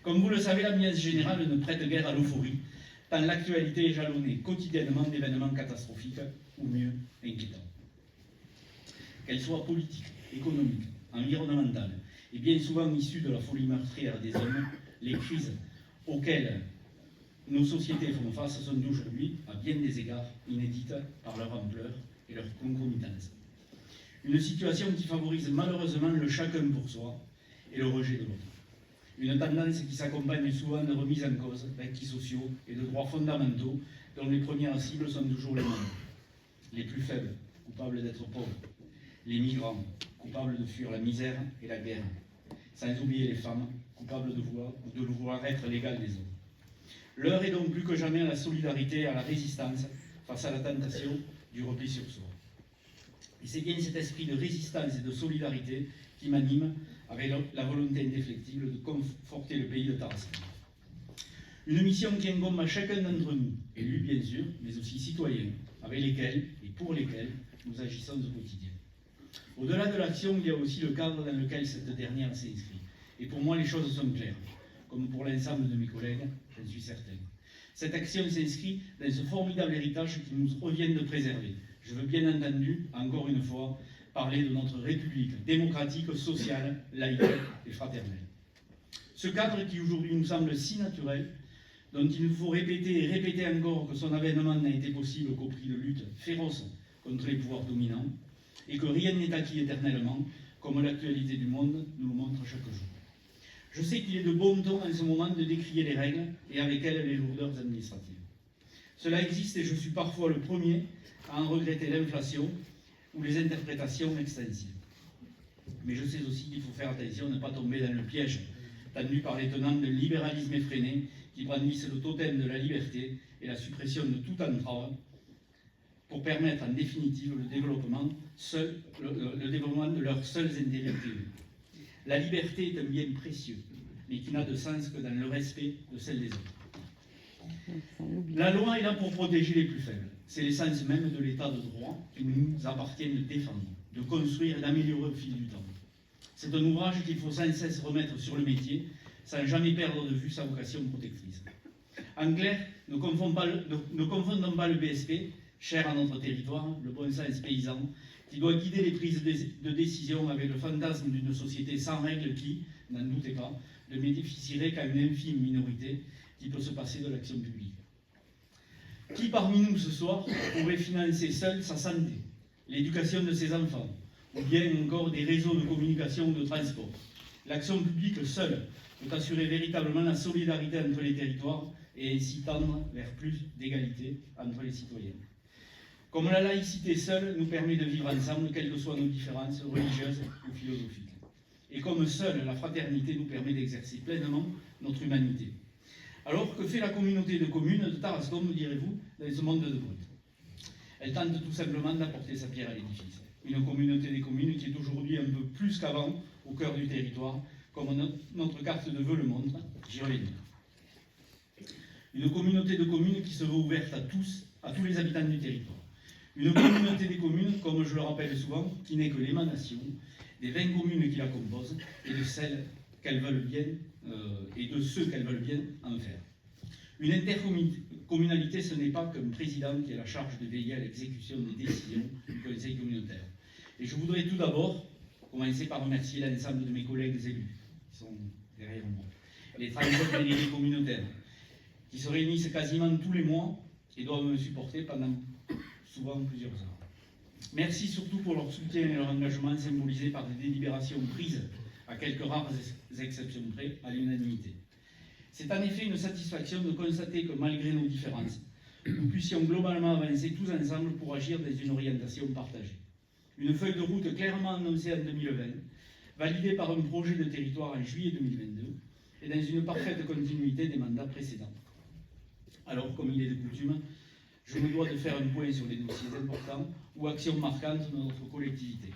Comme vous le savez, l'ambiance générale ne prête guère à l'euphorie, tant l'actualité est jalonnée quotidiennement d'événements catastrophiques, ou mieux, inquiétants. Qu'elles soient politiques, économiques, environnementales, et bien souvent issues de la folie meurtrière des hommes, les crises auxquelles nos sociétés font face sont aujourd'hui, à bien des égards, inédites par leur ampleur et leur concomitance. Une situation qui favorise malheureusement le chacun pour soi et le rejet de l'autre. Une tendance qui s'accompagne souvent de remises en cause d'acquis sociaux et de droits fondamentaux dont les premières cibles sont toujours les mêmes. Les plus faibles, coupables d'être pauvres. Les migrants, coupables de fuir la misère et la guerre. Sans oublier les femmes, coupables de vouloir être l'égale des hommes. L'heure est donc plus que jamais à la solidarité et à la résistance face à la tentation du repli sur soi. Et c'est bien cet esprit de résistance et de solidarité qui m'anime avec la volonté indéfectible de conforter le pays de Tarascon. Une mission qui incombe à chacun d'entre nous, élus bien sûr, mais aussi citoyens, avec lesquels et pour lesquels nous agissons au quotidien. Au-delà de l'action, il y a aussi le cadre dans lequel cette dernière s'inscrit. Et pour moi, les choses sont claires, comme pour l'ensemble de mes collègues, j'en suis certain. Cette action s'inscrit dans ce formidable héritage qui nous revient de préserver. Je veux bien entendu, encore une fois, parler de notre République démocratique, sociale, laïque et fraternelle. Ce cadre qui aujourd'hui nous semble si naturel, dont il nous faut répéter et répéter encore que son avènement n'a été possible qu'au prix de luttes féroces contre les pouvoirs dominants, et que rien n'est acquis éternellement, comme l'actualité du monde nous le montre chaque jour. Je sais qu'il est de bon ton en ce moment de décrier les règles et avec elles les lourdeurs administratives. Cela existe et je suis parfois le premier à en regretter l'inflation ou les interprétations extensives. Mais je sais aussi qu'il faut faire attention à ne pas tomber dans le piège tendu par les tenants d'un libéralisme effréné qui brandissent le totem de la liberté et la suppression de toute entrave pour permettre en définitive le développement de leurs seuls intérêts privés. La liberté est un bien précieux, mais qui n'a de sens que dans le respect de celle des autres. La loi est là pour protéger les plus faibles. C'est l'essence même de l'état de droit qui nous appartient de défendre, de construire et d'améliorer au fil du temps. C'est un ouvrage qu'il faut sans cesse remettre sur le métier, sans jamais perdre de vue sa vocation protectrice. En clair, ne confondons pas le BSP, cher à notre territoire, le bon sens paysan, qui doit guider les prises de décision avec le fantasme d'une société sans règles qui, n'en doutez pas, ne bénéficierait qu'à une infime minorité qui peut se passer de l'action publique. Qui parmi nous ce soir pourrait financer seul sa santé, l'éducation de ses enfants, ou bien encore des réseaux de communication ou de transport? L'action publique seule peut assurer véritablement la solidarité entre les territoires et ainsi tendre vers plus d'égalité entre les citoyens. Comme la laïcité seule nous permet de vivre ensemble, quelles que soient nos différences religieuses ou philosophiques. Et comme seule la fraternité nous permet d'exercer pleinement notre humanité. Alors, que fait la communauté de communes de Tarascon, me direz-vous, dans ce monde de brut? Elle tente tout simplement d'apporter sa pierre à l'édifice. Une communauté des communes qui est aujourd'hui un peu plus qu'avant au cœur du territoire, comme notre carte de vœux le montre, j'y reviendrai. Une communauté de communes qui se veut ouverte à tous les habitants du territoire. Une communauté des communes, comme je le rappelle souvent, qui n'est que l'émanation des 20 communes qui la composent et de celles qu'elles veulent bien et de ceux qu'elles veulent bien en faire. Une intercommunalité, ce n'est pas qu'un président qui a la charge de veiller à l'exécution des décisions du conseil communautaire. Et je voudrais tout d'abord commencer par remercier l'ensemble de mes collègues élus qui sont derrière moi, les 37 délégués communautaires qui se réunissent quasiment tous les mois et doivent me supporter pendant souvent plusieurs heures. Merci surtout pour leur soutien et leur engagement symbolisés par des délibérations prises, à quelques rares exceptions près, à l'unanimité. C'est en effet une satisfaction de constater que malgré nos différences, nous puissions globalement avancer tous ensemble pour agir dans une orientation partagée. Une feuille de route clairement annoncée en 2020, validée par un projet de territoire en juillet 2022, et dans une parfaite continuité des mandats précédents. Alors, comme il est de coutume, je me dois de faire un point sur les dossiers importants ou actions marquantes de notre collectivité.